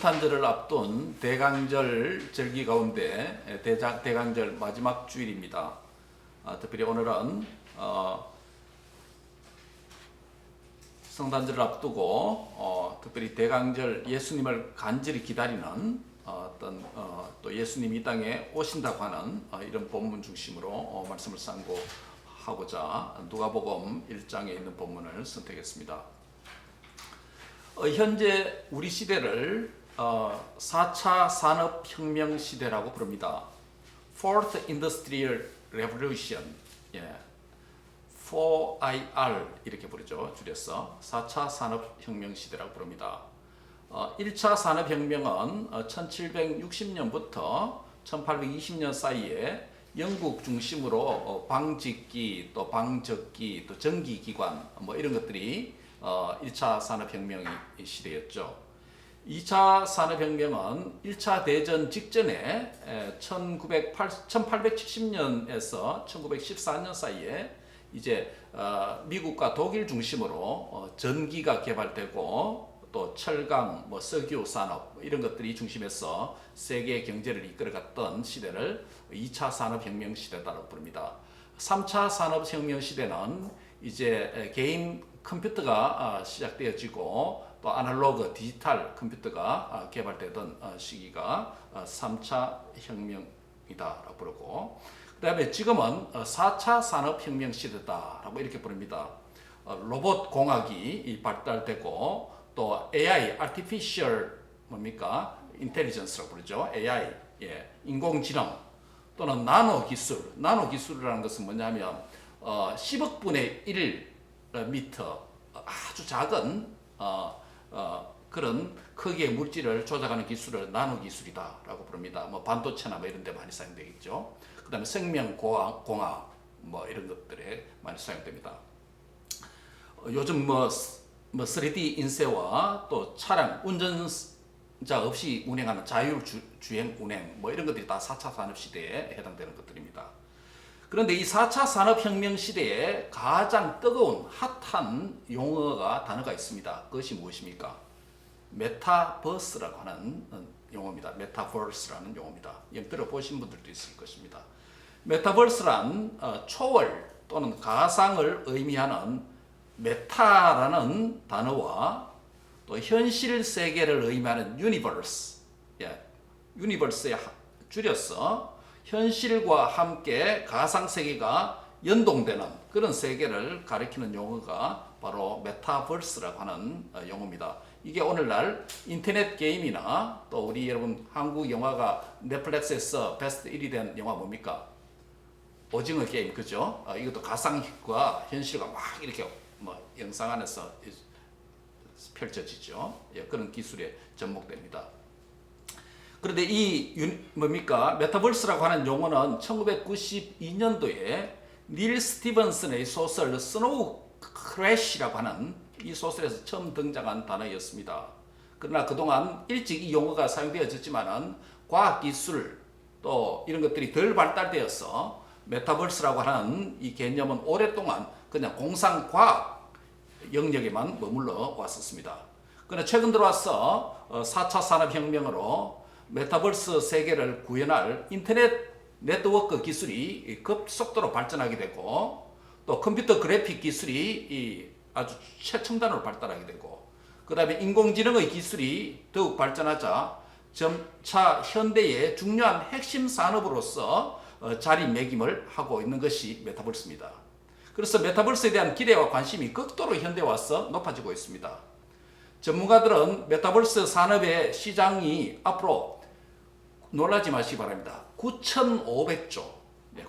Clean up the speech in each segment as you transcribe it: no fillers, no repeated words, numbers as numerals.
성탄절을 앞둔 대강절 절기 가운데 대강절 마지막 주일입니다. 특별히 오늘은 성탄절을 앞두고 특별히 대강절 예수님을 간절히 기다리는 또 예수님이 이 땅에 오신다고 하는 이런 본문 중심으로 말씀을 상고하고자 누가복음 1장에 있는 본문을 선택했습니다. 현재 우리 시대를 4차 산업혁명 시대라고 부릅니다. Fourth Industrial Revolution, 4IR 이렇게 부르죠. 줄여서 4차 산업혁명 시대라고 부릅니다. 1차 산업혁명은 1760년부터 1820년 사이에 영국 중심으로 방직기, 또 방적기, 또 전기기관 이런 것들이 1차 산업혁명 시대였죠. 2차 산업혁명은 1차 대전 직전에 1870년에서 1914년 사이에 이제 미국과 독일 중심으로 전기가 개발되고 또 철강, 석유 산업 이런 것들이 중심에서 세계 경제를 이끌어갔던 시대를 2차 산업혁명 시대라고 부릅니다. 3차 산업혁명 시대는 이제 개인 컴퓨터가 시작되어지고 또 아날로그 디지털 컴퓨터가 개발되던 시기가 3차 혁명이다라고 부르고, 그 다음에 지금은 4차 산업혁명 시대다라고 이렇게 부릅니다. 로봇 공학이 발달되고 또 AI, Artificial Intelligence라고 부르죠. AI, 인공지능 또는 나노 기술. 나노 기술이라는 것은 뭐냐면 10억 분의 1 미터, 아주 작은 그런 크기의 물질을 조작하는 기술을 나노 기술이다라고 부릅니다. 반도체나 이런 데 많이 사용되겠죠. 그 다음에 생명공학 이런 것들에 많이 사용됩니다. 요즘 3D 인쇄와 또 차량 운전자 없이 운행하는 자율주행 운행 이런 것들이 다 4차 산업시대에 해당되는 것들입니다. 그런데 이 4차 산업혁명 시대에 가장 뜨거운 핫한 단어가 있습니다. 그것이 무엇입니까? 메타버스라고 하는 용어입니다. 메타버스라는 용어입니다. 들어보신 분들도 있을 것입니다. 메타버스란 초월 또는 가상을 의미하는 메타라는 단어와 또 현실 세계를 의미하는 유니버스, 유니버스에 줄여서 현실과 함께 가상 세계가 연동되는 그런 세계를 가리키는 용어가 바로 메타버스라고 하는 용어입니다. 이게 오늘날 인터넷 게임이나 또 우리 여러분 한국 영화가 넷플릭스에서 베스트 1위 된 영화 뭡니까? 오징어 게임, 그죠? 이것도 가상과 현실과 막 이렇게 영상 안에서 펼쳐지죠. 그런 기술에 접목됩니다. 그런데 메타버스라고 하는 용어는 1992년도에 닐 스티븐슨의 소설 스노우 크래시라고 하는 이 소설에서 처음 등장한 단어였습니다. 그러나 그동안 일찍 이 용어가 사용되어졌지만은 과학기술 또 이런 것들이 덜 발달되어서 메타버스라고 하는 이 개념은 오랫동안 그냥 공상과학 영역에만 머물러 왔었습니다. 그러나 최근 들어와서 4차 산업혁명으로 메타버스 세계를 구현할 인터넷 네트워크 기술이 급속도로 발전하게 되고 또 컴퓨터 그래픽 기술이 아주 최첨단으로 발달하게 되고 그 다음에 인공지능의 기술이 더욱 발전하자 점차 현대의 중요한 핵심 산업으로서 자리매김을 하고 있는 것이 메타버스입니다. 그래서 메타버스에 대한 기대와 관심이 극도로 현대에 와서 높아지고 있습니다. 전문가들은 메타버스 산업의 시장이 앞으로 놀라지 마시기 바랍니다. 9,500조,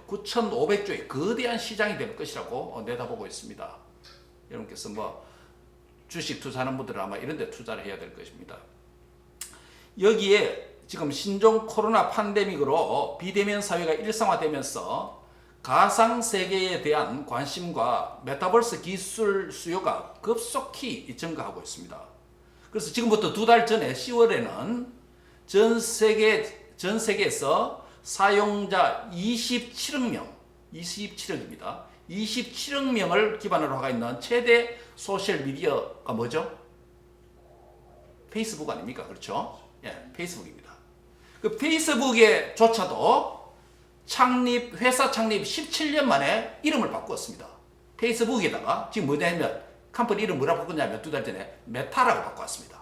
9,500조의 거대한 시장이 될 것이라고 내다보고 있습니다. 여러분께서 주식 투자하는 분들은 아마 이런 데 투자를 해야 될 것입니다. 여기에 지금 신종 코로나 팬데믹으로 비대면 사회가 일상화되면서 가상 세계에 대한 관심과 메타버스 기술 수요가 급속히 증가하고 있습니다. 그래서 지금부터 2달 전에 10월에는 전 세계에서 사용자 27억 명, 27억입니다. 27억 명을 기반으로 하고 있는 최대 소셜 미디어가 뭐죠? 페이스북 아닙니까? 그렇죠? 예, 페이스북입니다. 그 페이스북에조차도 회사 창립 17년 만에 이름을 바꾸었습니다. 페이스북에다가 지금 뭐냐면 컴퍼니 이름 뭐라고 바꿨냐면 2달 전에 메타라고 바꿔왔습니다.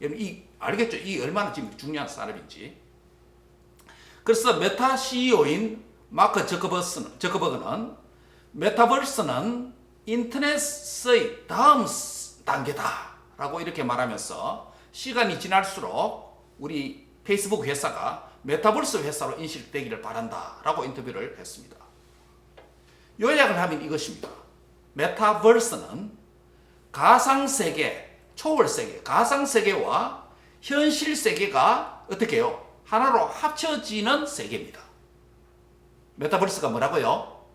여러분 알겠죠? 이 얼마나 지금 중요한 사람인지. 그래서 메타 CEO인 마크 저커버그는 메타버스는 인터넷의 다음 단계다라고 이렇게 말하면서 시간이 지날수록 우리 페이스북 회사가 메타버스 회사로 인식되기를 바란다라고 인터뷰를 했습니다. 요약을 하면 이것입니다. 메타버스는 가상세계, 초월세계, 가상세계와 현실세계가 어떻게 해요? 하나로 합쳐지는 세계입니다. 메타버스가 뭐라고요?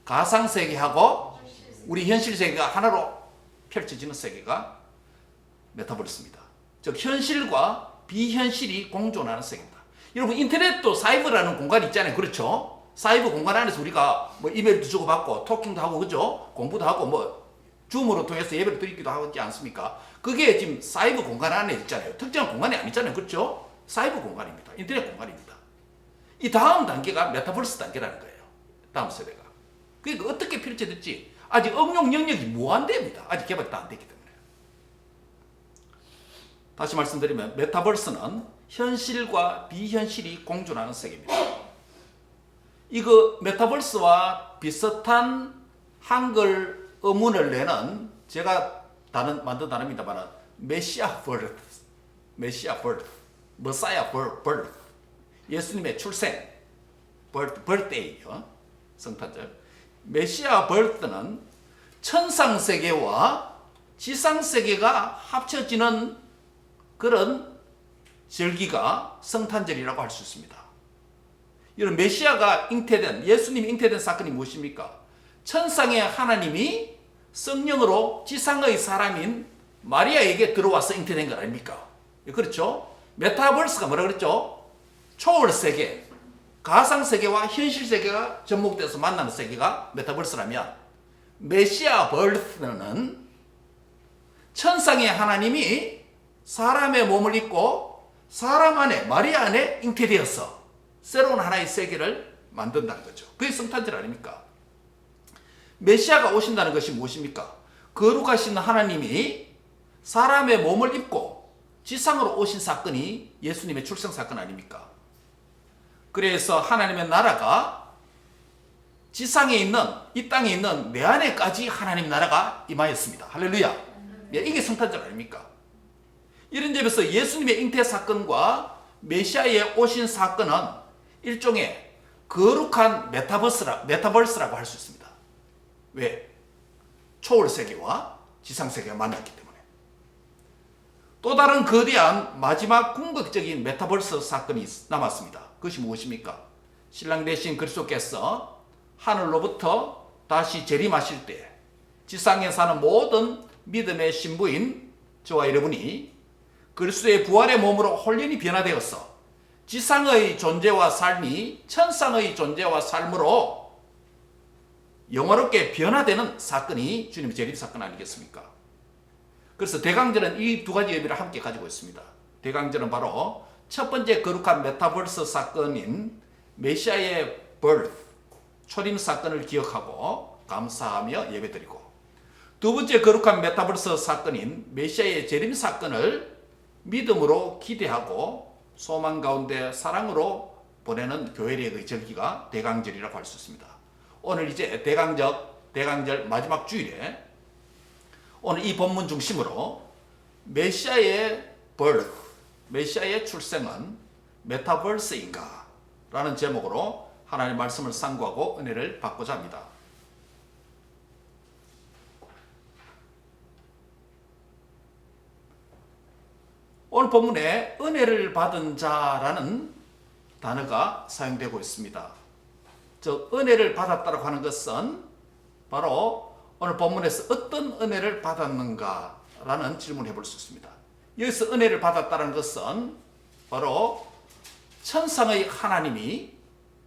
가상세계하고 우리 현실세계가 하나로 펼쳐지는 세계가 메타버스입니다. 즉 현실과 비현실이 공존하는 세계입니다. 여러분 인터넷도 사이버라는 공간이 있잖아요. 그렇죠? 사이버 공간 안에서 우리가 뭐 이메일도 주고받고 토킹도 하고 그죠? 공부도 하고 뭐 줌으로 통해서 예배를 드리기도 하지 않습니까? 그게 지금 사이버 공간 안에 있잖아요. 특정한 공간이 아니잖아요. 그렇죠? 사이버 공간입니다. 인터넷 공간입니다. 이 다음 단계가 메타버스 단계라는 거예요. 다음 세대가. 그러니까 어떻게 펼쳐질지 아직 응용 영역이 무한대입니다. 아직 개발이 다 안 됐기 때문에. 다시 말씀드리면 메타버스는 현실과 비현실이 공존하는 세계입니다. 이거 메타버스와 비슷한 한글 어문을 내는 제가 만든 단어입니다만 메시아 버드, 머사야 버드, 예수님의 출생, birthday, 성탄절. 메시아 버드는 천상세계와 지상세계가 합쳐지는 그런 절기가 성탄절이라고 할 수 있습니다. 이런 메시아가 예수님이 잉태된 사건이 무엇입니까? 천상의 하나님이 성령으로 지상의 사람인 마리아에게 들어와서 잉태된 것 아닙니까? 그렇죠? 메타버스가 뭐라 그랬죠? 초월세계, 가상세계와 현실세계가 접목돼서 만나는 세계가 메타버스라면 메시아 버스는 천상의 하나님이 사람의 몸을 입고 사람 안에 마리아 안에 잉태되어서 새로운 하나의 세계를 만든다는 거죠. 그게 성탄절 아닙니까? 메시아가 오신다는 것이 무엇입니까? 거룩하신 하나님이 사람의 몸을 입고 지상으로 오신 사건이 예수님의 출생 사건 아닙니까? 그래서 하나님의 나라가 지상에 있는 이 땅에 있는 내 안에까지 하나님 나라가 임하였습니다. 할렐루야. 이게 성탄절 아닙니까? 이런 점에서 예수님의 잉태 사건과 메시아의 오신 사건은 일종의 거룩한 메타버스라고 할 수 있습니다. 왜? 초월세계와 지상세계가 만났기 때문에. 또 다른 거대한 마지막 궁극적인 메타버스 사건이 남았습니다. 그것이 무엇입니까? 신랑 되신 그리스도께서 하늘로부터 다시 재림하실 때 지상에 사는 모든 믿음의 신부인 저와 여러분이 그리스도의 부활의 몸으로 혼연히 변화되어서 지상의 존재와 삶이 천상의 존재와 삶으로 영화롭게 변화되는 사건이 주님의 재림 사건 아니겠습니까? 그래서 대강절은 이 두 가지 의미를 함께 가지고 있습니다. 대강절은 바로 첫 번째 거룩한 메타버스 사건인 메시아의 초림 사건을 기억하고 감사하며 예배드리고, 두 번째 거룩한 메타버스 사건인 메시아의 재림 사건을 믿음으로 기대하고 소망 가운데 사랑으로 보내는 교회의 절기가 대강절이라고 할 수 있습니다. 오늘 이제 대강절 마지막 주일에 오늘 이 본문 중심으로 메시아의 출생은 메타버스인가? 라는 제목으로 하나님의 말씀을 상고하고 은혜를 받고자 합니다. 오늘 본문에 은혜를 받은 자라는 단어가 사용되고 있습니다. 즉 은혜를 받았다고 하는 것은 바로 오늘 본문에서 어떤 은혜를 받았는가라는 질문을 해볼 수 있습니다. 여기서 은혜를 받았다는 것은 바로 천상의 하나님이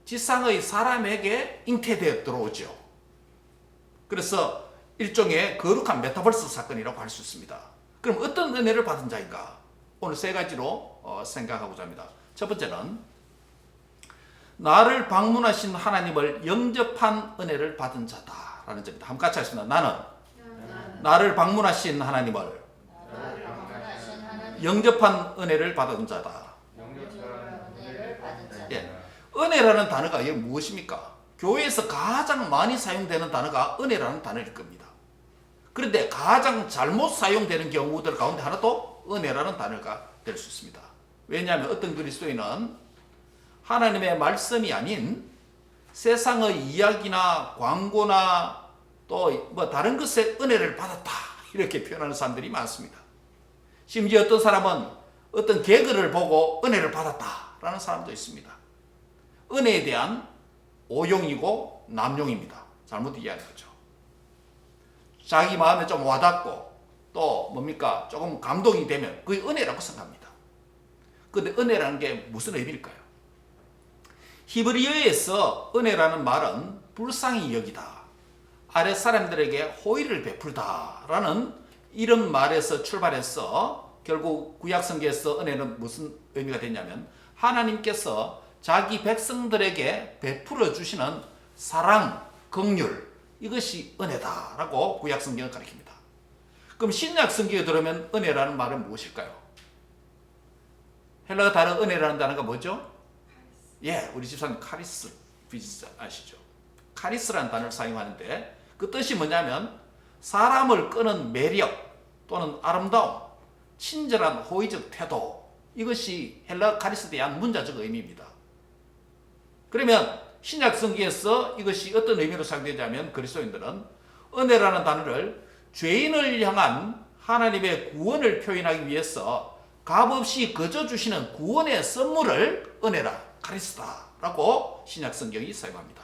지상의 사람에게 잉태되어 들어오죠. 그래서 일종의 거룩한 메타버스 사건이라고 할 수 있습니다. 그럼 어떤 은혜를 받은 자인가? 오늘 세 가지로 생각하고자 합니다. 첫 번째는 나를 방문하신 하나님을 영접한 은혜를 받은 자다라는 점입니다. 한번 같이 하겠습니다. 나는 나를 방문하신 하나님을 영접한 은혜를 받은 자다. 예. 은혜라는 단어가 이게 무엇입니까? 교회에서 가장 많이 사용되는 단어가 은혜라는 단어일 겁니다. 그런데 가장 잘못 사용되는 경우들 가운데 하나도 은혜라는 단어가 될 수 있습니다. 왜냐하면 어떤 그리스도인은 하나님의 말씀이 아닌 세상의 이야기나 광고나 또 뭐 다른 것에 은혜를 받았다 이렇게 표현하는 사람들이 많습니다. 심지어 어떤 사람은 어떤 개그를 보고 은혜를 받았다라는 사람도 있습니다. 은혜에 대한 오용이고 남용입니다. 잘못 이해하는 거죠. 자기 마음에 좀 와닿고 또 뭡니까? 조금 감동이 되면 그게 은혜라고 생각합니다. 그런데 은혜라는 게 무슨 의미일까요? 히브리어에서 은혜라는 말은 불쌍히 여기다, 아랫 사람들에게 호의를 베풀다라는 이런 말에서 출발해서 결국 구약성경에서 은혜는 무슨 의미가 되냐면 하나님께서 자기 백성들에게 베풀어 주시는 사랑, 긍휼, 이것이 은혜다라고 구약성경을 가리킵니다. 그럼 신약성경에 들어오면 은혜라는 말은 무엇일까요? 헬라어 단어 은혜라는 단어가 뭐죠? 예, 우리 집사님 카리스 비즈 아시죠? 카리스라는 단어를 사용하는데 그 뜻이 뭐냐면 사람을 끄는 매력 또는 아름다움, 친절한 호의적 태도, 이것이 헬라 카리스에 대한 문자적 의미입니다. 그러면 신약 성경에서 이것이 어떤 의미로 사용되냐면 그리스도인들은 은혜라는 단어를 죄인을 향한 하나님의 구원을 표현하기 위해서 값없이 거저 주시는 구원의 선물을 은혜라, 카리스다라고 신약 성경이 사용합니다.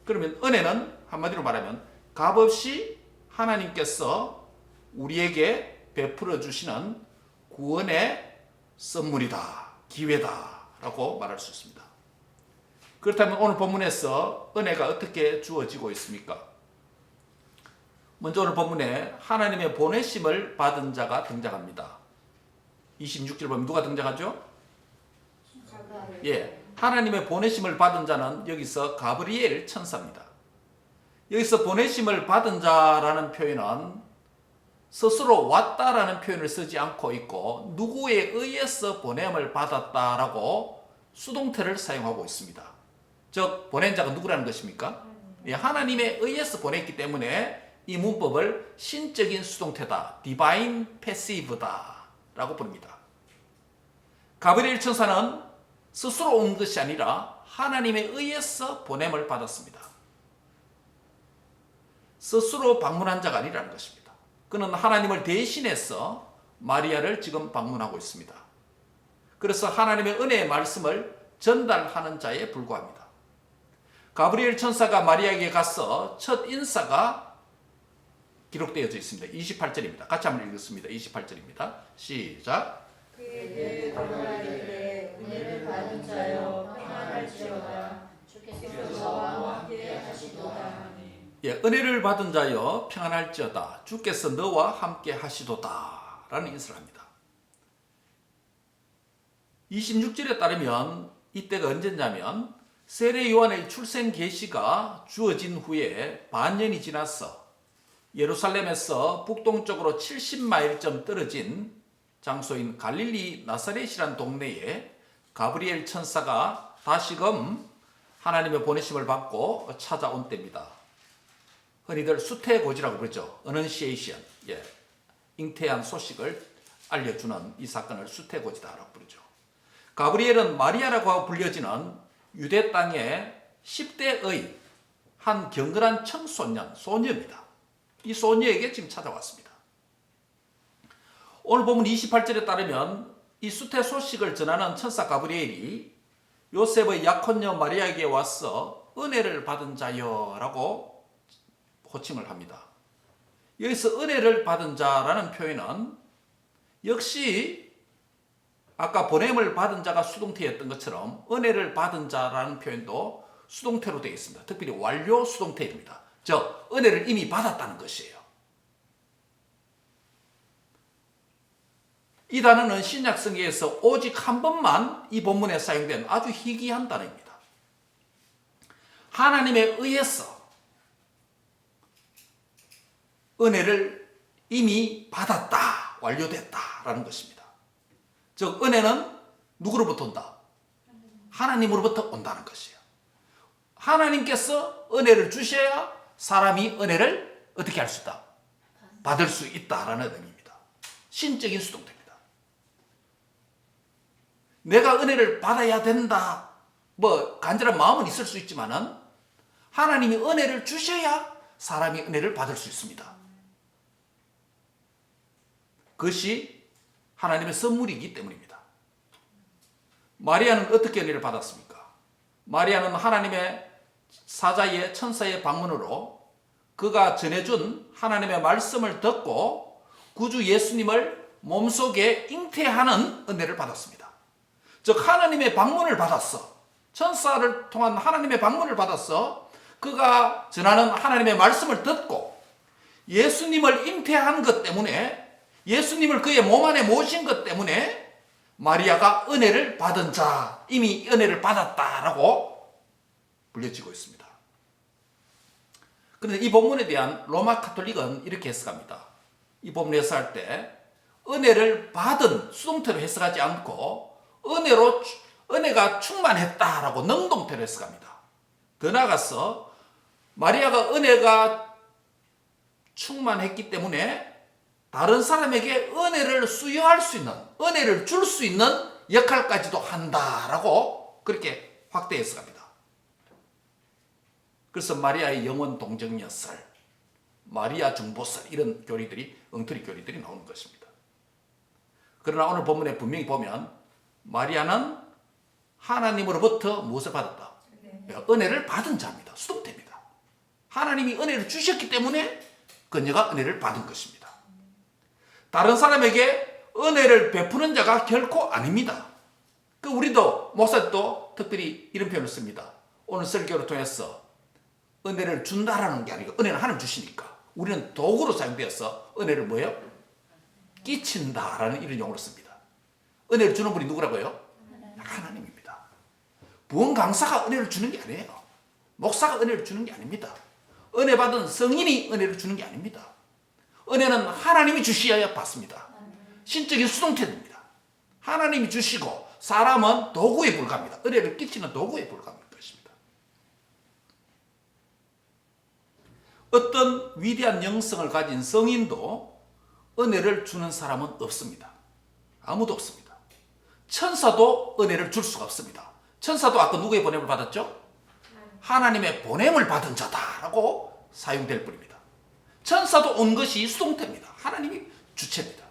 그러면 은혜는 한마디로 말하면 값없이 하나님께서 우리에게 베풀어 주시는 구원의 선물이다, 기회다라고 말할 수 있습니다. 그렇다면 오늘 본문에서 은혜가 어떻게 주어지고 있습니까? 먼저 오늘 본문에 하나님의 보내심을 받은 자가 등장합니다. 26절 보면 누가 등장하죠? 예, 하나님의 보내심을 받은 자는 여기서 가브리엘 천사입니다. 여기서 보내심을 받은 자라는 표현은 스스로 왔다라는 표현을 쓰지 않고 있고 누구에 의해서 보냄을 받았다라고 수동태를 사용하고 있습니다. 즉 보낸 자가 누구라는 것입니까? 예, 하나님에 의해서 보냈기 때문에 이 문법을 신적인 수동태다, divine passive다 라고 부릅니다. 가브리엘 천사는 스스로 온 것이 아니라 하나님에 의해서 보냄을 받았습니다. 스스로 방문한 자가 아니라는 것입니다. 그는 하나님을 대신해서 마리아를 지금 방문하고 있습니다. 그래서 하나님의 은혜의 말씀을 전달하는 자에 불과합니다. 가브리엘 천사가 마리아에게 가서 첫 인사가 기록되어져 있습니다. 28절입니다. 같이 한번 읽겠습니다. 28절입니다. 시작. 그에게 돌아가기를 은혜를 받은 자여 평안할지어다. 주께서 너와 함께 하시도다. 예, 은혜를 받은 자여 평안할지어다. 주께서 너와 함께 하시도다 라는 인사를 합니다. 26절에 따르면 이때가 언제냐면 세례 요한의 출생 계시가 주어진 후에 반년이 지나서 예루살렘에서 북동쪽으로 70마일쯤 떨어진 장소인 갈릴리 나사렛이라는 동네에 가브리엘 천사가 다시금 하나님의 보내심을 받고 찾아온 때입니다. 흔히들 수태고지라고 부르죠. Annunciation, 예, 잉태한 소식을 알려주는 이 사건을 수태고지다라고 부르죠. 가브리엘은 마리아라고 불려지는 유대 땅의 10대의 한 경건한 청소년, 소녀입니다. 이 소녀에게 지금 찾아왔습니다. 오늘 본문 28절에 따르면 이 수태 소식을 전하는 천사 가브리엘이 요셉의 약혼녀 마리아에게 와서 은혜를 받은 자여라고 호칭을 합니다. 여기서 은혜를 받은 자라는 표현은 역시 아까 보냄을 받은 자가 수동태였던 것처럼 은혜를 받은 자라는 표현도 수동태로 되어 있습니다. 특별히 완료 수동태입니다. 즉 은혜를 이미 받았다는 것이에요. 이 단어는 신약 성경에서 오직 한 번만 이 본문에 사용된 아주 희귀한 단어입니다. 하나님에 의해서 은혜를 이미 받았다, 완료됐다라는 것입니다. 즉 은혜는 누구로부터 온다? 하나님으로부터 온다는 것이에요. 하나님께서 은혜를 주셔야 사람이 은혜를 어떻게 할 수 있다? 받을 수 있다라는 의미입니다. 신적인 수동태입니다. 내가 은혜를 받아야 된다, 뭐 간절한 마음은 있을 수 있지만은 하나님이 은혜를 주셔야 사람이 은혜를 받을 수 있습니다. 그것이 하나님의 선물이기 때문입니다. 마리아는 어떻게 은혜를 받았습니까? 마리아는 하나님의 사자의 천사의 방문으로 그가 전해준 하나님의 말씀을 듣고 구주 예수님을 몸속에 잉태하는 은혜를 받았습니다. 즉 하나님의 방문을 받았어. 천사를 통한 하나님의 방문을 받았어. 그가 전하는 하나님의 말씀을 듣고 예수님을 잉태한 것 때문에, 예수님을 그의 몸 안에 모신 것 때문에 마리아가 은혜를 받은 자, 이미 은혜를 받았다라고 불려지고 있습니다. 그런데 이 본문에 대한 로마 카톨릭은 이렇게 해석합니다. 이 본문 해석할 때 은혜를 받은 수동태로 해석하지 않고 은혜가 충만했다라고 능동태로 해석합니다. 더 나아가서 마리아가 은혜가 충만했기 때문에 다른 사람에게 은혜를 수여할 수 있는, 은혜를 줄 수 있는 역할까지도 한다라고 그렇게 확대 해석합니다. 그래서 마리아의 영원 동정녀설, 마리아 중보설, 이런 교리들이, 엉터리 교리들이 나오는 것입니다. 그러나 오늘 본문에 분명히 보면 마리아는 하나님으로부터 무엇을 받았다? 은혜를 받은 자입니다. 수동태입니다. 하나님이 은혜를 주셨기 때문에 그녀가 은혜를 받은 것입니다. 다른 사람에게 은혜를 베푸는 자가 결코 아닙니다. 우리도, 목사도 특별히 이런 표현을 씁니다. 오늘 설교를 통해서 은혜를 준다라는 게 아니고 은혜는 하나님 주시니까 우리는 도구로 사용되어서 은혜를 뭐예요? 끼친다라는 이런 용어를 씁니다. 은혜를 주는 분이 누구라고요? 하나님입니다. 부흥 강사가 은혜를 주는 게 아니에요. 목사가 은혜를 주는 게 아닙니다. 은혜 받은 성인이 은혜를 주는 게 아닙니다. 은혜는 하나님이 주셔야 받습니다. 신적인 수동태입니다. 하나님이 주시고 사람은 도구에 불과합니다. 은혜를 끼치는 도구에 불과합니다. 어떤 위대한 영성을 가진 성인도 은혜를 주는 사람은 없습니다. 아무도 없습니다. 천사도 은혜를 줄 수가 없습니다. 천사도 아까 누구의 보냄을 받았죠? 하나님의 보냄을 받은 자다라고 사용될 뿐입니다. 천사도 온 것이 수동태입니다. 하나님이 주체입니다.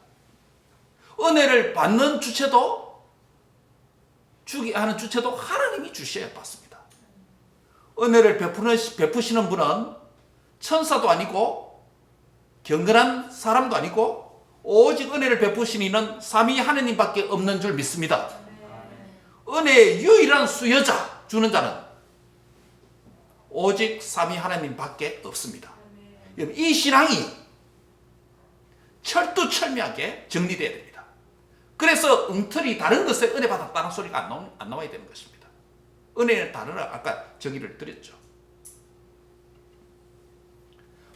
은혜를 받는 주체도, 주게 하는 주체도 하나님이 주셔야 받습니다. 은혜를 베푸시는 분은 천사도 아니고 경건한 사람도 아니고 오직 은혜를 베푸신 이는 삼위 하나님밖에 없는 줄 믿습니다. 은혜의 유일한 수여자, 주는 자는 오직 삼위 하나님밖에 없습니다. 이 신앙이 철두철미하게 정리되어야 됩니다. 그래서 엉터리 다른 것에 은혜 받았다는 소리가 안 나와야 되는 것입니다. 은혜의 단어를 아까 정의를 드렸죠.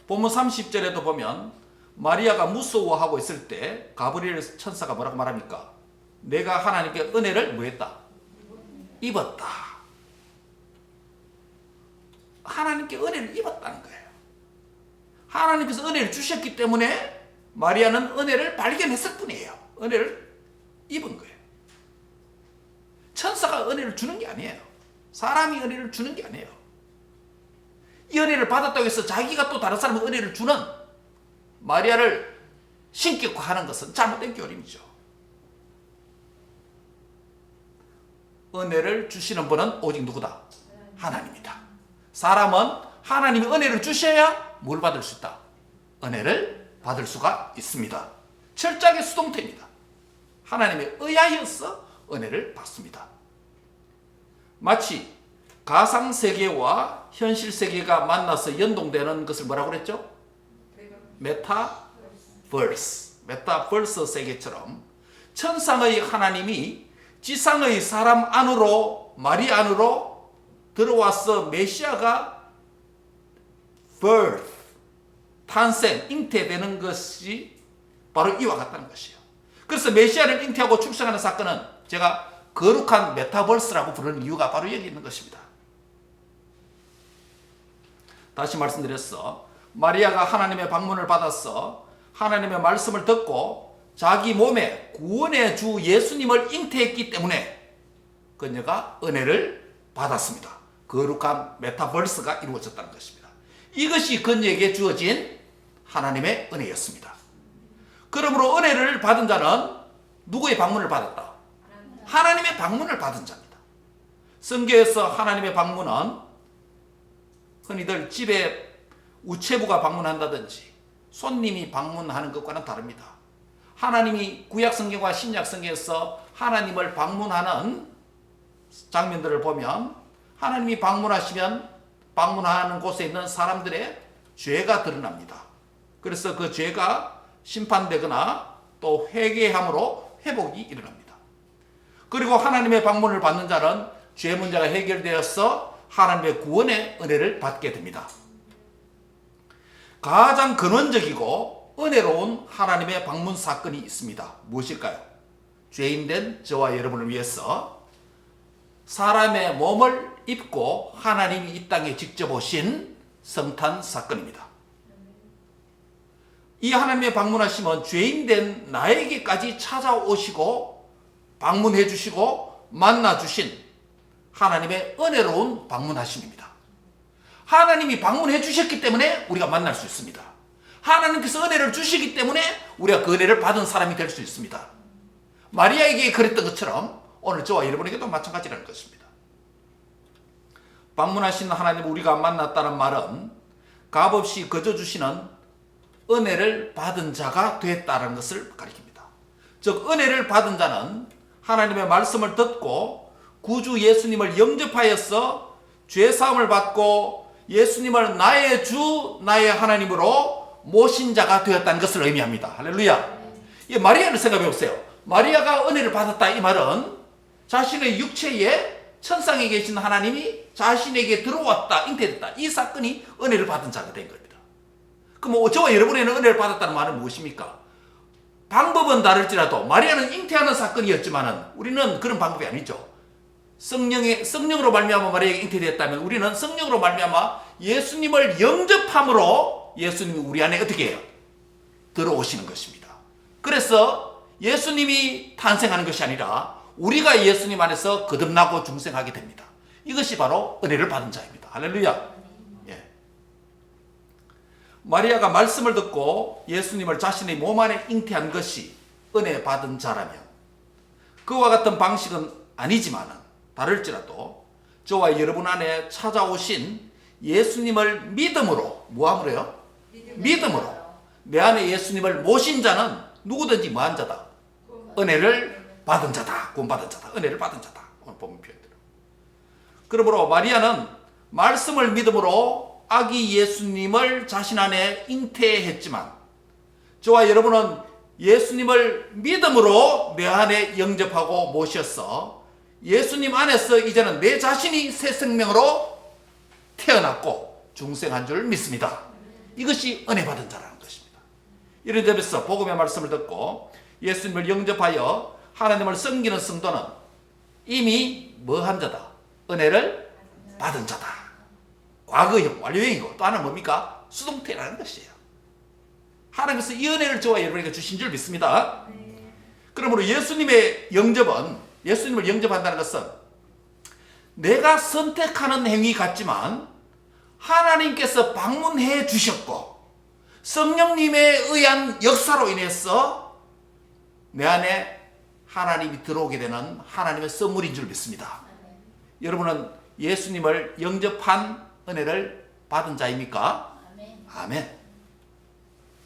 본문 30절에도 보면 마리아가 무서워하고 있을 때 가브리엘 천사가 뭐라고 말합니까? 내가 하나님께 은혜를 뭐했다? 입었다. 하나님께 은혜를 입었다는 거예요. 하나님께서 은혜를 주셨기 때문에 마리아는 은혜를 발견했을 뿐이에요. 은혜를 입은 거예요. 천사가 은혜를 주는 게 아니에요. 사람이 은혜를 주는 게 아니에요. 이 은혜를 받았다고 해서 자기가 또 다른 사람에게 은혜를 주는 마리아를 신격화하는 것은 잘못된 교림이죠. 은혜를 주시는 분은 오직 누구다? 하나님이다. 사람은 하나님이 은혜를 주셔야 뭘 받을 수 있다? 은혜를 받을 수가 있습니다. 철저하게 수동태입니다. 하나님에 의하여서 은혜를 받습니다. 마치 가상세계와 현실세계가 만나서 연동되는 것을 뭐라고 그랬죠? 메타버스 세계처럼 천상의 하나님이 지상의 사람 안으로, 마리아 안으로 들어와서 메시아가 birth, 탄생, 잉태되는 것이 바로 이와 같다는 것이에요. 그래서 메시아를 잉태하고 출생하는 사건은 제가 거룩한 메타버스라고 부르는 이유가 바로 여기 있는 것입니다. 다시 말씀드렸어. 마리아가 하나님의 방문을 받았어. 하나님의 말씀을 듣고 자기 몸에 구원의 주 예수님을 잉태했기 때문에 그녀가 은혜를 받았습니다. 거룩한 메타버스가 이루어졌다는 것입니다. 이것이 그녀에게 주어진 하나님의 은혜였습니다. 그러므로 은혜를 받은 자는 누구의 방문을 받았다? 하나님의 방문을 받은 자입니다. 성경에서 하나님의 방문은 흔히들 집에 우체부가 방문한다든지 손님이 방문하는 것과는 다릅니다. 하나님이 구약 성경과 신약 성경에서 하나님을 방문하는 장면들을 보면 하나님이 방문하시면 방문하는 곳에 있는 사람들의 죄가 드러납니다. 그래서 그 죄가 심판되거나 또 회개함으로 회복이 일어납니다. 그리고 하나님의 방문을 받는 자는 죄 문제가 해결되어서 하나님의 구원의 은혜를 받게 됩니다. 가장 근원적이고 은혜로운 하나님의 방문 사건이 있습니다. 무엇일까요? 죄인된 저와 여러분을 위해서 사람의 몸을 입고 하나님이 이 땅에 직접 오신 성탄 사건입니다. 이 하나님의 방문하심은 죄인된 나에게까지 찾아오시고 방문해 주시고 만나 주신 하나님의 은혜로운 방문하심입니다. 하나님이 방문해 주셨기 때문에 우리가 만날 수 있습니다. 하나님께서 은혜를 주시기 때문에 우리가 그 은혜를 받은 사람이 될 수 있습니다. 마리아에게 그랬던 것처럼 오늘 저와 여러분에게도 마찬가지라는 것입니다. 방문하신 하나님을 우리가 만났다는 말은 값없이 거저 주시는 은혜를 받은 자가 됐다는 것을 가리킵니다. 즉 은혜를 받은 자는 하나님의 말씀을 듣고 구주 예수님을 영접하여서 죄사함을 받고 예수님을 나의 주 나의 하나님으로 모신 자가 되었다는 것을 의미합니다. 할렐루야. 이 마리아를 생각해 보세요. 마리아가 은혜를 받았다 이 말은 자신의 육체에 천상에 계신 하나님이 자신에게 들어왔다, 잉태됐다. 이 사건이 은혜를 받은 자가 된 겁니다. 그럼 저와 여러분에는 은혜를 받았다는 말은 무엇입니까? 방법은 다를지라도 마리아는 잉태하는 사건이었지만 우리는 그런 방법이 아니죠. 성령으로 말미암아 마리아에게 잉태되었다면 우리는 성령으로 말미암아 예수님을 영접함으로 예수님이 우리 안에 어떻게 해요? 들어오시는 것입니다. 그래서 예수님이 탄생하는 것이 아니라 우리가 예수님 안에서 거듭나고 중생하게 됩니다. 이것이 바로 은혜를 받은 자입니다. 할렐루야. 예. 마리아가 말씀을 듣고 예수님을 자신의 몸 안에 잉태한 것이 은혜 받은 자라면 그와 같은 방식은 아니지만 다를지라도 저와 여러분 안에 찾아오신 예수님을 믿음으로 뭐함으로요? 믿음으로 내 안에 예수님을 모신 자는 누구든지 뭐한 자다? 은혜를 받은 자다. 구원받은 자다. 은혜를 받은 자다. 오늘 본문 표현대로. 그러므로 마리아는 말씀을 믿음으로 아기 예수님을 자신 안에 잉태했지만 저와 여러분은 예수님을 믿음으로 내 안에 영접하고 모셔서 예수님 안에서 이제는 내 자신이 새 생명으로 태어났고 중생한 줄 믿습니다. 이것이 은혜 받은 자라는 것입니다. 이런 점에서 복음의 말씀을 듣고 예수님을 영접하여 하나님을 섬기는 성도는 이미 뭐한 자다? 은혜를 받은 자다. 과거형, 완료형이고 또 하나는 뭡니까? 수동태라는 것이에요. 하나님께서 이 은혜를 저와 여러분에게 주신 줄 믿습니다. 그러므로 예수님의 영접은 예수님을 영접한다는 것은 내가 선택하는 행위 같지만 하나님께서 방문해 주셨고 성령님에 의한 역사로 인해서 내 안에 하나님이 들어오게 되는 하나님의 선물인 줄 믿습니다. 여러분은 예수님을 영접한 은혜를 받은 자입니까? 아멘.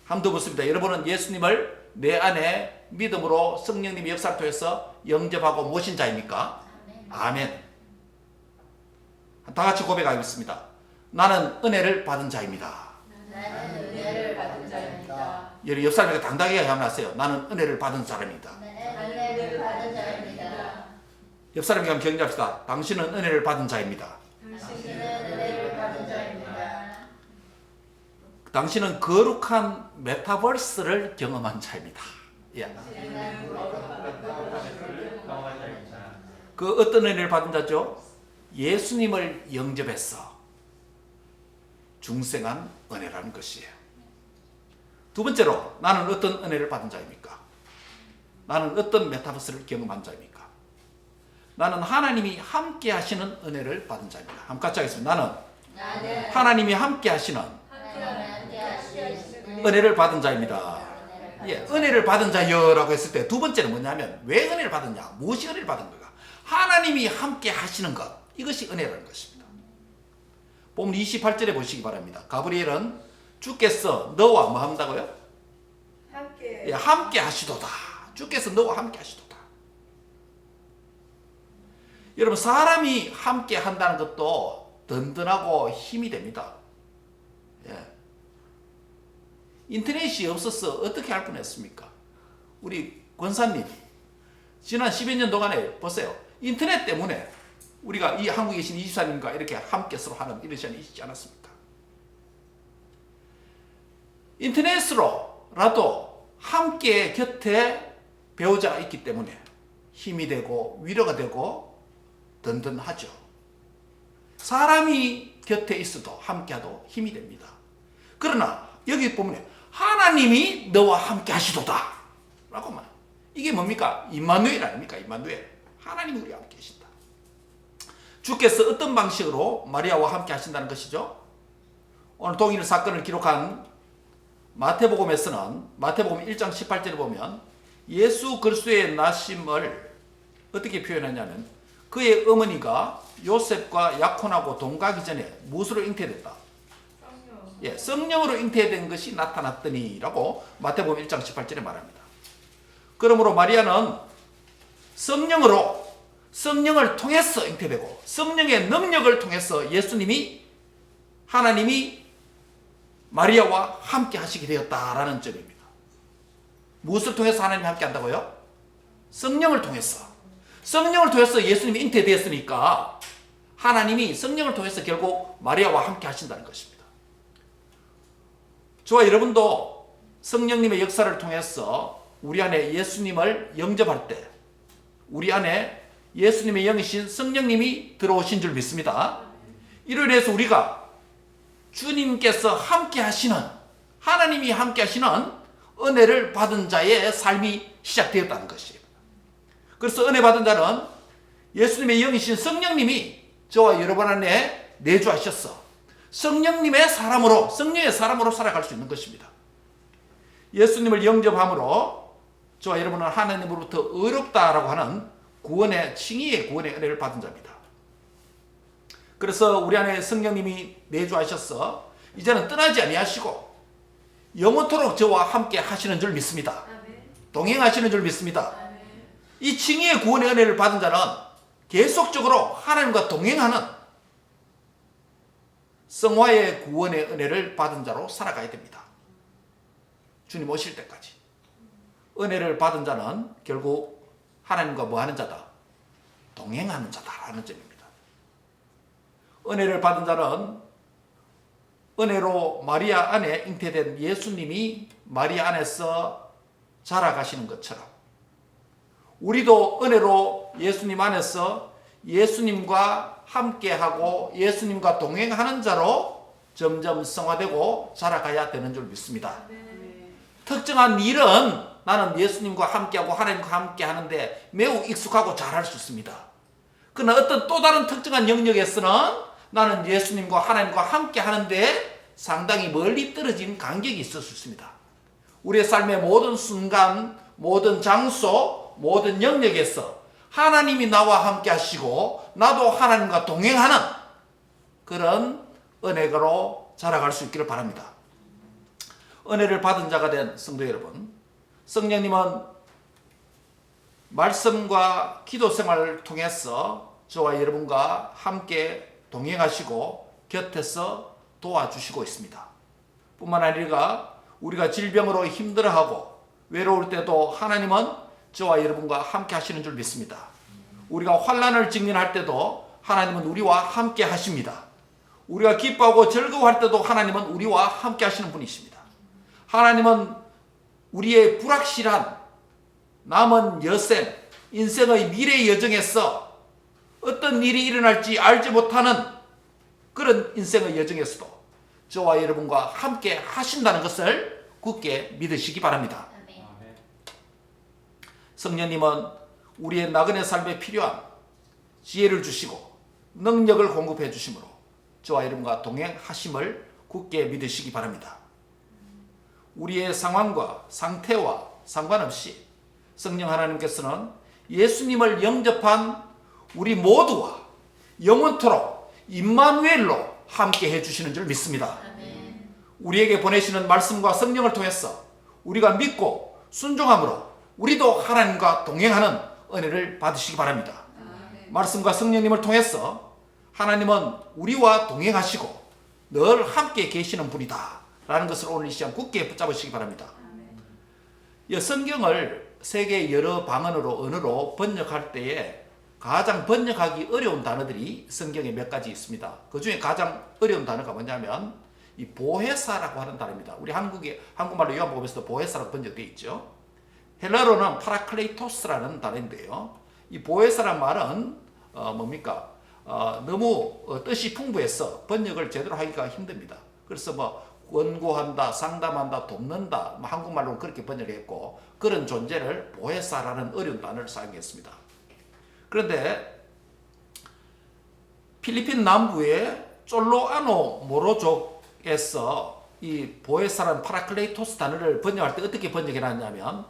한 번 더 묻습니다. 여러분은 예수님을 내 안에 믿음으로 성령님의 역사를 통해서 영접하고 모신 자입니까? 아멘. 다 같이 고백하겠습니다. 나는 은혜를 받은 자입니다. 나는 은혜를 받은 자입니다. 여러분 옆 사람에게 당당하게 하세요. 나는 은혜를 받은 사람입니다. 나는 옆 사람과 경쟁합시다. 당신은 은혜를 받은 자입니다. 당신은 은혜를 받은 자입니다. 당신은 거룩한 메타버스를 경험한 자입니다. 예. 그 어떤 은혜를 받은 자죠? 예수님을 영접해서 중생한 은혜라는 것이에요. 두 번째로 나는 어떤 은혜를 받은 자입니까? 나는 어떤 메타버스를 경험한 자입니까? 나는 하나님이 함께 하시는 은혜를 받은 자입니다. 한번 같이 하겠습니다. 나는 하나님이 함께 하시는 은혜를 받은 자입니다. 예, 은혜를 받은 자여라고 했을 때 두 번째는 뭐냐면 왜 은혜를 받았냐? 무엇이 은혜를 받은 거가? 하나님이 함께 하시는 것, 이것이 은혜라는 것입니다. 본문 28절에 보시기 바랍니다. 가브리엘은 주께서 너와 뭐 한다고요? 함께 예, 함께 하시도다. 주께서 너와 함께 하시도다. 여러분, 사람이 함께 한다는 것도 든든하고 힘이 됩니다. 예. 인터넷이 없어서 어떻게 할 뻔했습니까? 우리 권사님 지난 10여 년 동안에 보세요. 인터넷 때문에 우리가 이 한국에 계신 이집사님과 이렇게 함께 서로 하는 이런 시간이 있지 않았습니까? 인터넷으로라도 함께 곁에 배우자가 있기 때문에 힘이 되고 위로가 되고 든든하죠. 사람이 곁에 있어도 함께하도 힘이 됩니다. 그러나 여기 보면 하나님이 너와 함께 하시도다 라고 말. 이게 뭡니까? 임마누엘 아닙니까? 임마누엘. 하나님이 우리와 함께 하신다. 주께서 어떤 방식으로 마리아와 함께 하신다는 것이죠? 오늘 동일 사건을 기록한 마태복음에서는 마태복음 1장 18절에 보면 예수 그리스도의 나심을 어떻게 표현하냐면 그의 어머니가 요셉과 약혼하고 동거하기 전에 무엇으로 잉태됐다? 예, 성령으로 잉태된 것이 나타났더니라고 마태복음 1장 18절에 말합니다. 그러므로 마리아는 성령을 통해서 잉태되고 성령의 능력을 통해서 예수님이 하나님이 마리아와 함께 하시게 되었다라는 점입니다. 무엇을 통해서 하나님이 함께 한다고요? 성령을 통해서. 성령을 통해서 예수님이 잉태되었으니까 하나님이 성령을 통해서 결국 마리아와 함께 하신다는 것입니다. 저와 여러분도 성령님의 역사를 통해서 우리 안에 예수님을 영접할 때 우리 안에 예수님의 영이신 성령님이 들어오신 줄 믿습니다. 이로 인해서 우리가 주님께서 함께 하시는 하나님이 함께 하시는 은혜를 받은 자의 삶이 시작되었다는 것이에요. 그래서 은혜 받은 자는 예수님의 영이신 성령님이 저와 여러분 안에 내주하셨어 성령의 사람으로 살아갈 수 있는 것입니다. 예수님을 영접함으로 저와 여러분은 하나님으로부터 의롭다라고 하는 구원의 칭의의 구원의 은혜를 받은 자입니다. 그래서 우리 안에 성령님이 내주하셔서 이제는 떠나지 아니하시고 영원토록 저와 함께 하시는 줄 믿습니다. 동행하시는 줄 믿습니다. 이 칭의의 구원의 은혜를 받은 자는 계속적으로 하나님과 동행하는 성화의 구원의 은혜를 받은 자로 살아가야 됩니다. 주님 오실 때까지. 은혜를 받은 자는 결국 하나님과 뭐 하는 자다? 동행하는 자다라는 점입니다. 은혜를 받은 자는 은혜로 마리아 안에 잉태된 예수님이 마리아 안에서 자라가시는 것처럼 우리도 은혜로 예수님 안에서 예수님과 함께하고 예수님과 동행하는 자로 점점 성화되고 자라가야 되는 줄 믿습니다. 특정한 일은 나는 예수님과 함께하고 하나님과 함께하는데 매우 익숙하고 잘할 수 있습니다. 그러나 어떤 또 다른 특정한 영역에서는 나는 예수님과 하나님과 함께하는데 상당히 멀리 떨어진 간격이 있을 수 있습니다. 우리의 삶의 모든 순간, 모든 장소, 모든 영역에서 하나님이 나와 함께 하시고 나도 하나님과 동행하는 그런 은혜로 자라갈 수 있기를 바랍니다. 은혜를 받은 자가 된 성도 여러분, 성령님은 말씀과 기도 생활을 통해서 저와 여러분과 함께 동행하시고 곁에서 도와주시고 있습니다. 뿐만 아니라 우리가 질병으로 힘들어하고 외로울 때도 하나님은 저와 여러분과 함께 하시는 줄 믿습니다. 우리가 환난을 직면할 때도 하나님은 우리와 함께 하십니다. 우리가 기뻐하고 즐거워할 때도 하나님은 우리와 함께 하시는 분이십니다. 하나님은 우리의 불확실한 남은 여생, 인생의 미래 여정에서 어떤 일이 일어날지 알지 못하는 그런 인생의 여정에서도 저와 여러분과 함께 하신다는 것을 굳게 믿으시기 바랍니다. 성령님은 우리의 나그네 삶에 필요한 지혜를 주시고 능력을 공급해 주심으로 저와 여러분과 동행하심을 굳게 믿으시기 바랍니다. 우리의 상황과 상태와 상관없이 성령 하나님께서는 예수님을 영접한 우리 모두와 영원토록 임마누엘로 함께 해주시는 줄 믿습니다. 우리에게 보내시는 말씀과 성령을 통해서 우리가 믿고 순종함으로 우리도 하나님과 동행하는 은혜를 받으시기 바랍니다. 말씀과 성령님을 통해서 하나님은 우리와 동행하시고 늘 함께 계시는 분이다 라는 것을 오늘 이 시간 굳게 붙잡으시기 바랍니다. 이 성경을 세계 여러 방언으로 언어로 번역할 때에 가장 번역하기 어려운 단어들이 성경에 몇 가지 있습니다. 그 중에 가장 어려운 단어가 뭐냐면 이 보혜사라고 하는 단어입니다. 우리 한국말로 요한복음에서도 보혜사라고 번역되어 있죠. 헬라어로는 파라클레이토스라는 단어인데요. 이 보혜사란 말은 뭡니까? 너무 뜻이 풍부해서 번역을 제대로 하기가 힘듭니다. 그래서 뭐 권고한다, 상담한다, 돕는다, 한국말로는 그렇게 번역을 했고 그런 존재를 보혜사라는 어려운 단어를 사용했습니다. 그런데 필리핀 남부의 쫄로아노 모로족에서 이 보혜사라는 파라클레이토스 단어를 번역할 때 어떻게 번역해놨냐면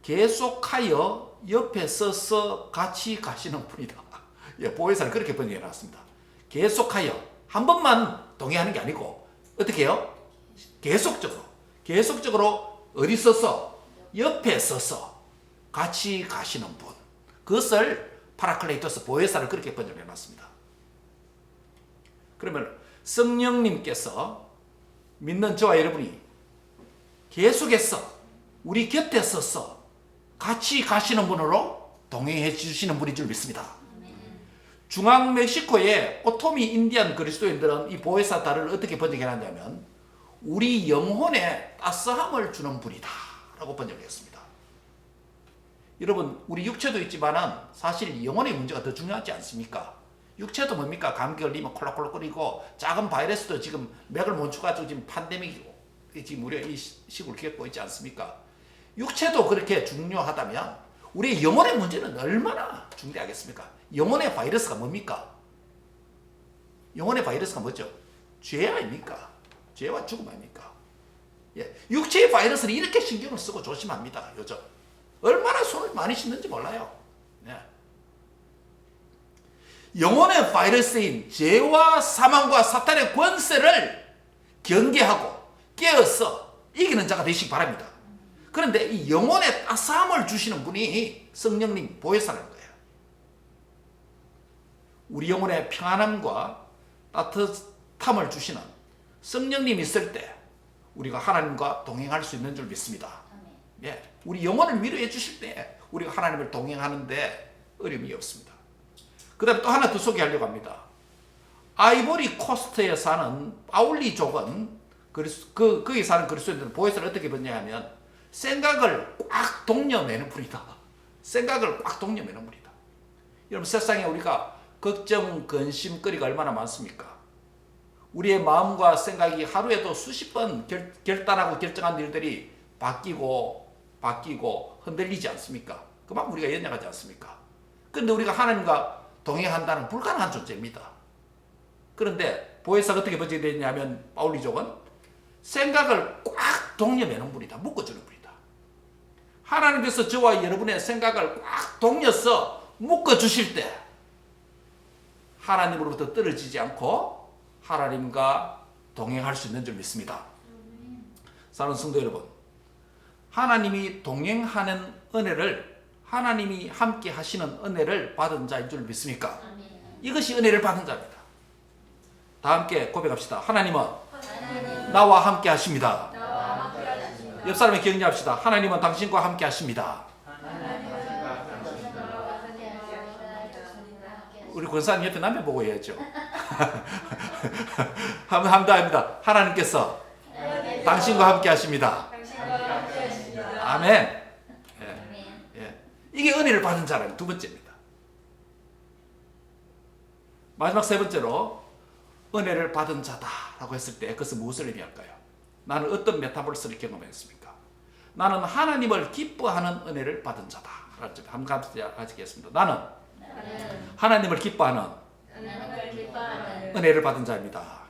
계속하여 옆에 서서 같이 가시는 분이다. 예, 보혜사를 그렇게 번역해놨습니다. 계속하여 한 번만 동의하는 게 아니고 어떻게 해요? 계속적으로 어디 서서? 옆에 서서 같이 가시는 분. 그것을 파라클레이토스 보혜사를 그렇게 번역해놨습니다. 그러면 성령님께서 믿는 저와 여러분이 계속해서 우리 곁에 서서 같이 가시는 분으로 동행해 주시는 분인 줄 믿습니다. 중앙 멕시코의 오토미 인디안 그리스도인들은 이 보혜사 단어를 어떻게 번역해놨냐면 우리 영혼에 따스함을 주는 분이다 라고 번역했습니다. 여러분 우리 육체도 있지만 사실 영혼의 문제가 더 중요하지 않습니까? 육체도 뭡니까? 감기 걸리면 콜록콜록거리고 작은 바이러스도 지금 맥을 못 추가지고 지금 팬데믹이 지금 우리가 이 시국을 겪고 있지 않습니까? 육체도 그렇게 중요하다면 우리의 영혼의 문제는 얼마나 중대하겠습니까? 영혼의 바이러스가 뭡니까? 영혼의 바이러스가 뭐죠? 죄 아닙니까? 죄와 죽음 아닙니까? 예. 육체의 바이러스는 이렇게 신경을 쓰고 조심합니다. 요즘 얼마나 손을 많이 씻는지 몰라요. 예. 영혼의 바이러스인 죄와 사망과 사탄의 권세를 경계하고 깨어서 이기는 자가 되시기 바랍니다. 그런데 이 영혼의 따스함을 주시는 분이 성령님 보혜사라는 거예요. 우리 영혼의 평안함과 따뜻함을 주시는 성령님이 있을 때 우리가 하나님과 동행할 수 있는 줄 믿습니다. 예, 우리 영혼을 위로해 주실 때 우리가 하나님을 동행하는데 어려움이 없습니다. 그 다음에 또 하나 더 소개하려고 합니다. 아이보리 코스트에 사는 파울리족은 거기 사는 그리스도인들은 보혜사를 어떻게 번역하면 생각을 꽉 동여매는 분이다. 생각을 꽉 동여매는 분이다. 여러분 세상에 우리가 걱정, 근심거리가 얼마나 많습니까? 우리의 마음과 생각이 하루에도 수십 번 결단하고 결정한 일들이 바뀌고 흔들리지 않습니까? 그만큼 우리가 연약하지 않습니까? 그런데 우리가 하나님과 동행한다는 불가능한 존재입니다. 그런데 보혜사가 어떻게 번역되냐면 바울리족은 생각을 꽉 동여매는 분이다. 묶어주는 분이다. 하나님께서 저와 여러분의 생각을 꽉 동여서 묶어주실 때 하나님으로부터 떨어지지 않고 하나님과 동행할 수 있는 줄 믿습니다. 사랑하는 성도 여러분, 하나님이 동행하는 은혜를, 하나님이 함께 하시는 은혜를 받은 자인 줄 믿습니까? 이것이 은혜를 받은 자입니다. 다 함께 고백합시다. 하나님은 나와 함께 하십니다. 옆 사람에 격려합시다. 하나님은 당신과 함께 하십니다. 우리 권사님 옆에 남편 보고 해야죠. 합니다. 하나님께서 당신과 함께 하십니다. 당신과 함께 하십니다. 아멘. 예. 이게 은혜를 받은 자라는 두 번째입니다. 마지막 세 번째로 은혜를 받은 자다라고 했을 때 그것은 무엇을 의미할까요? 나는 어떤 메타버스를 경험했습니까? 나는 하나님을 기뻐하는 은혜를 받은 자다. 한번 가지겠습니다. 나는 하나님을 기뻐하는 은혜를 받은 자입니다.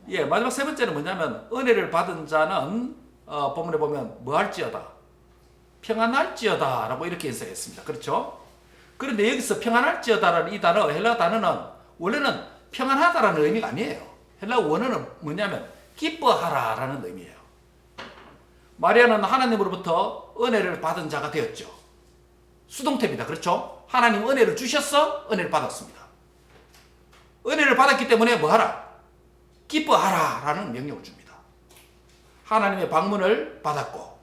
예, 마지막 세 번째는 뭐냐면 은혜를 받은 자는 본문에 보면 뭐 할지어다, 평안할지어다 라고 이렇게 해석했습니다. 그렇죠? 그런데 여기서 평안할지어다라는 이 단어, 헬라 단어는 원래는 평안하다라는 의미가 아니에요. 헬라 원어는 뭐냐면 기뻐하라라는 의미예요. 마리아는 하나님으로부터 은혜를 받은 자가 되었죠. 수동태입니다. 그렇죠? 하나님 은혜를 주셨어? 은혜를 받았습니다. 은혜를 받았기 때문에 뭐 하라? 기뻐하라 라는 명령을 줍니다. 하나님의 방문을 받았고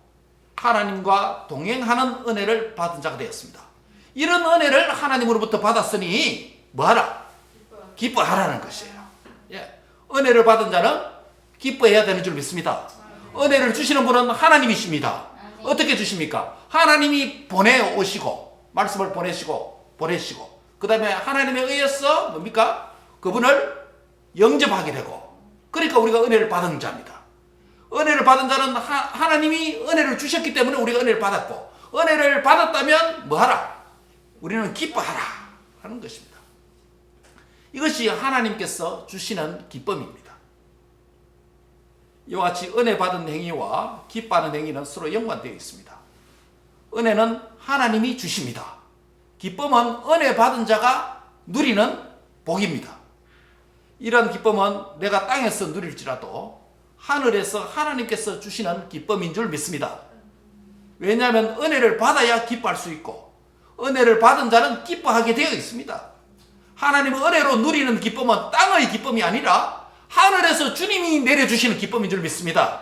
하나님과 동행하는 은혜를 받은 자가 되었습니다. 이런 은혜를 하나님으로부터 받았으니 뭐하라? 기뻐하라는 것이에요. 예. 은혜를 받은 자는 기뻐해야 되는 줄 믿습니다. 은혜를 주시는 분은 하나님이십니다. 어떻게 주십니까? 하나님이 보내오시고 말씀을 보내시고 그 다음에 하나님에 의해서 뭡니까? 그분을 영접하게 되고 그러니까 우리가 은혜를 받은 자입니다. 은혜를 받은 자는 하나님이 은혜를 주셨기 때문에 우리가 은혜를 받았고 은혜를 받았다면 뭐하라? 우리는 기뻐하라 하는 것입니다. 이것이 하나님께서 주시는 기쁨입니다. 이와 같이 은혜 받은 행위와 기뻐하는 행위는 서로 연관되어 있습니다. 은혜는 하나님이 주십니다. 기쁨은 은혜 받은 자가 누리는 복입니다. 이런 기쁨은 내가 땅에서 누릴지라도 하늘에서 하나님께서 주시는 기쁨인 줄 믿습니다. 왜냐하면 은혜를 받아야 기뻐할 수 있고 은혜를 받은 자는 기뻐하게 되어 있습니다. 하나님의 은혜로 누리는 기쁨은 땅의 기쁨이 아니라 하늘에서 주님이 내려주시는 기쁨인 줄 믿습니다.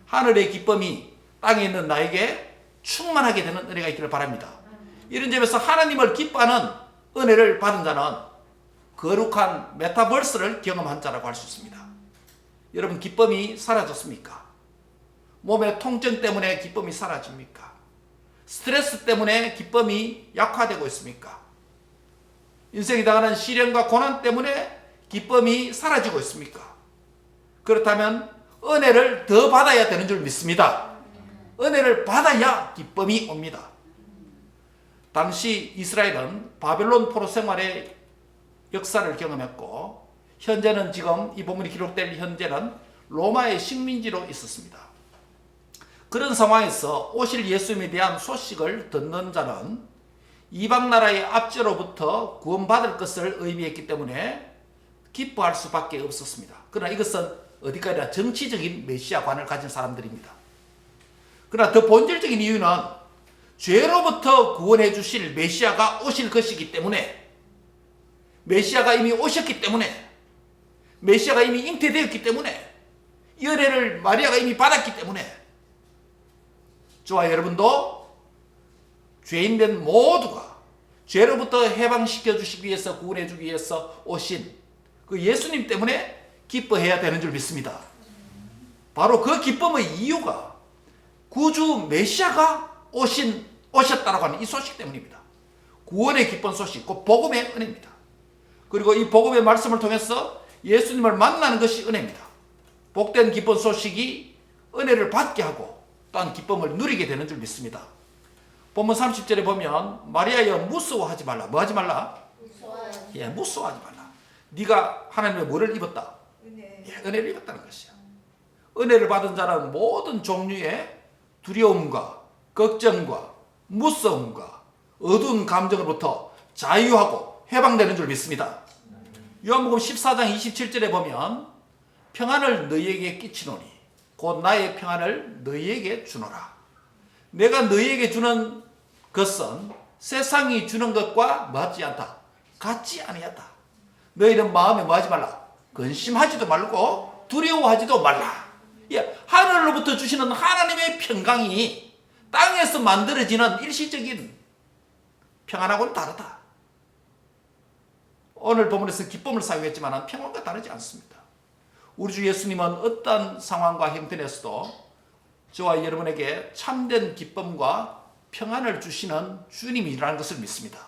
하늘의 기쁨이 땅에 있는 나에게 충만하게 되는 은혜가 있기를 바랍니다. 이런 점에서 하나님을 기뻐하는 은혜를 받은 자는 거룩한 메타버스를 경험한 자라고 할 수 있습니다. 여러분 기쁨이 사라졌습니까? 몸의 통증 때문에 기쁨이 사라집니까? 스트레스 때문에 기쁨이 약화되고 있습니까? 인생이 당하는 시련과 고난 때문에 기쁨이 사라지고 있습니까? 그렇다면 은혜를 더 받아야 되는 줄 믿습니다. 은혜를 받아야 기쁨이 옵니다. 당시 이스라엘은 바벨론 포로 생활의 역사를 경험했고 현재는 지금 이 본문이 기록될 현재는 로마의 식민지로 있었습니다. 그런 상황에서 오실 예수님에 대한 소식을 듣는 자는 이방 나라의 압제로부터 구원받을 것을 의미했기 때문에 기뻐할 수밖에 없었습니다. 그러나 이것은 어디까지나 정치적인 메시아관을 가진 사람들입니다. 그러나 더 본질적인 이유는 죄로부터 구원해 주실 메시아가 오실 것이기 때문에 메시아가 이미 오셨기 때문에 메시아가 이미 잉태되었기 때문에 이 은혜를 마리아가 이미 받았기 때문에 저와 여러분도 죄인된 모두가 죄로부터 해방시켜 주시기 위해서 구원해 주기 위해서 오신 그 예수님 때문에 기뻐해야 되는 줄 믿습니다. 바로 그 기쁨의 이유가 구주 메시아가 오셨다라고 하는 이 소식 때문입니다. 구원의 기쁜 소식, 그 복음의 은혜입니다. 그리고 이 복음의 말씀을 통해서 예수님을 만나는 것이 은혜입니다. 복된 기쁜 소식이 은혜를 받게 하고 또한 기쁨을 누리게 되는 줄 믿습니다. 본문 30절에 보면 마리아여 무서워하지 말라. 뭐 하지 말라? 예, 무서워하지 말라. 네가 하나님의 뭐를 입었다? 예, 은혜를 입었다는 것이야. 은혜를 받은 자는 모든 종류의 두려움과 걱정과 무서움과 어두운 감정으로부터 자유하고 해방되는 줄 믿습니다. 요한복음 14장 27절에 보면 평안을 너희에게 끼치노니 곧 나의 평안을 너희에게 주노라. 내가 너희에게 주는 것은 세상이 주는 것과 맞지 않다. 같지 아니하다. 너희는 마음에 뭐하지 말라. 근심하지도 말고 두려워하지도 말라. 예, 하늘로부터 주시는 하나님의 평강이 땅에서 만들어지는 일시적인 평안하고는 다르다. 오늘 본문에서 기쁨을 사용했지만 평안과 다르지 않습니다. 우리 주 예수님은 어떤 상황과 형편에서도 저와 여러분에게 참된 기쁨과 평안을 주시는 주님이라는 것을 믿습니다.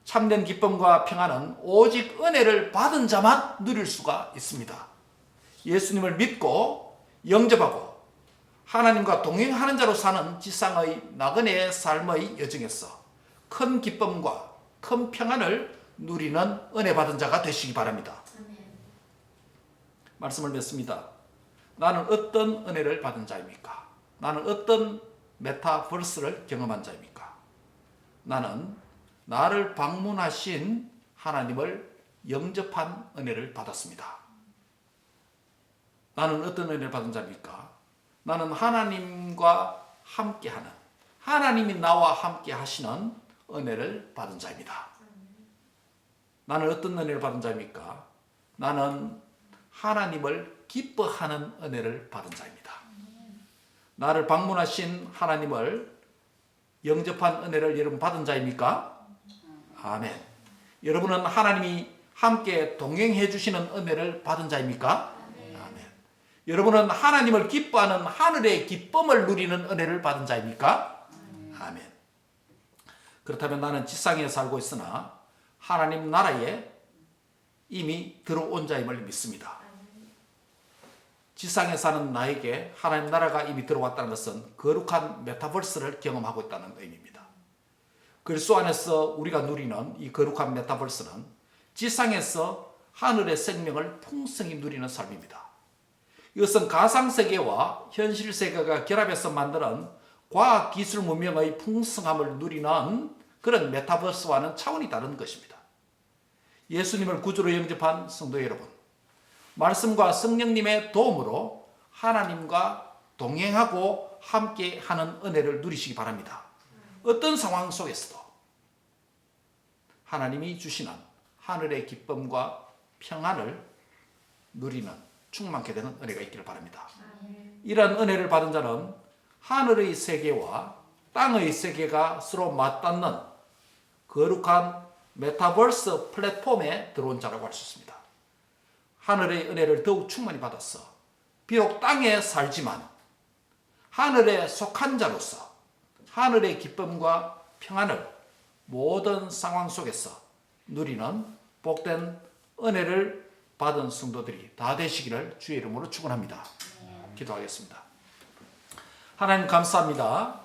참된 기쁨과 평안은 오직 은혜를 받은 자만 누릴 수가 있습니다. 예수님을 믿고 영접하고 하나님과 동행하는 자로 사는 지상의 나그네의 삶의 여정에서 큰 기쁨과 큰 평안을 누리는 은혜 받은 자가 되시기 바랍니다. 말씀을 맺습니다. 나는 어떤 은혜를 받은 자입니까? 나는 어떤 메타버스를 경험한 자입니까? 나는 나를 방문하신 하나님을 영접한 은혜를 받았습니다. 나는 어떤 은혜를 받은 자입니까? 나는 하나님과 함께하는, 하나님이 나와 함께 하시는 은혜를 받은 자입니다. 나는 어떤 은혜를 받은 자입니까? 나는 하나님을 기뻐하는 은혜를 받은 자입니다. 나를 방문하신 하나님을 영접한 은혜를 여러분 받은 자입니까? 아멘. 여러분은 하나님이 함께 동행해 주시는 은혜를 받은 자입니까? 아멘. 여러분은 하나님을 기뻐하는 하늘의 기쁨을 누리는 은혜를 받은 자입니까? 아멘. 그렇다면 나는 지상에 살고 있으나 하나님 나라에 이미 들어온 자임을 믿습니다. 지상에 사는 나에게 하나님 나라가 이미 들어왔다는 것은 거룩한 메타버스를 경험하고 있다는 의미입니다. 그리스도 안에서 우리가 누리는 이 거룩한 메타버스는 지상에서 하늘의 생명을 풍성히 누리는 삶입니다. 이것은 가상세계와 현실세계가 결합해서 만드는 과학기술 문명의 풍성함을 누리는 그런 메타버스와는 차원이 다른 것입니다. 예수님을 구주로 영접한 성도 여러분, 말씀과 성령님의 도움으로 하나님과 동행하고 함께하는 은혜를 누리시기 바랍니다. 어떤 상황 속에서도 하나님이 주시는 하늘의 기쁨과 평안을 누리는 충만케 되는 은혜가 있기를 바랍니다. 이러한 은혜를 받은 자는 하늘의 세계와 땅의 세계가 서로 맞닿는 거룩한 메타버스 플랫폼에 들어온 자라고 할 수 있습니다. 하늘의 은혜를 더욱 충만히 받았어. 비록 땅에 살지만 하늘에 속한 자로서 하늘의 기쁨과 평안을 모든 상황 속에서 누리는 복된 은혜를 받은 성도들이 다 되시기를 주의 이름으로 축원합니다. 기도하겠습니다. 하나님 감사합니다.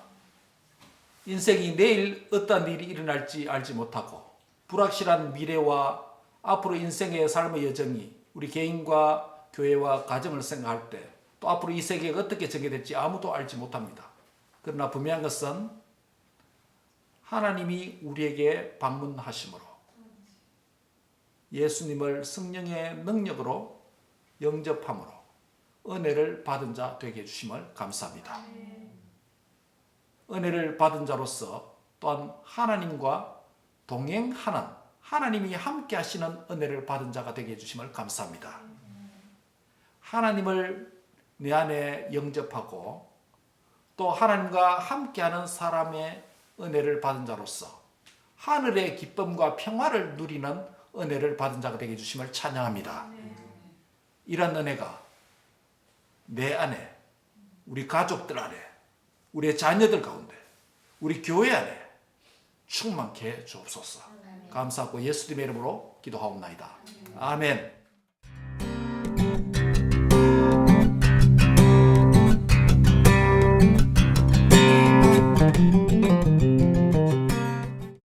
인생이 내일 어떤 일이 일어날지 알지 못하고 불확실한 미래와 앞으로 인생의 삶의 여정이 우리 개인과 교회와 가정을 생각할 때 또 앞으로 이 세계가 어떻게 전개될지 아무도 알지 못합니다. 그러나 분명한 것은 하나님이 우리에게 방문하심으로 예수님을 성령의 능력으로 영접함으로 은혜를 받은 자 되게 해주심을 감사합니다. 은혜를 받은 자로서 또한 하나님과 동행하는 하나님이 함께 하시는 은혜를 받은 자가 되게 해주심을 감사합니다. 하나님을 내 안에 영접하고 또 하나님과 함께하는 사람의 은혜를 받은 자로서 하늘의 기쁨과 평화를 누리는 은혜를 받은 자가 되게 해주심을 찬양합니다. 이런 은혜가 내 안에, 우리 가족들 안에, 우리의 자녀들 가운데, 우리 교회 안에 충만케 해 주옵소서. 감사하고 예수님의 이름으로 기도하옵나이다. 아멘.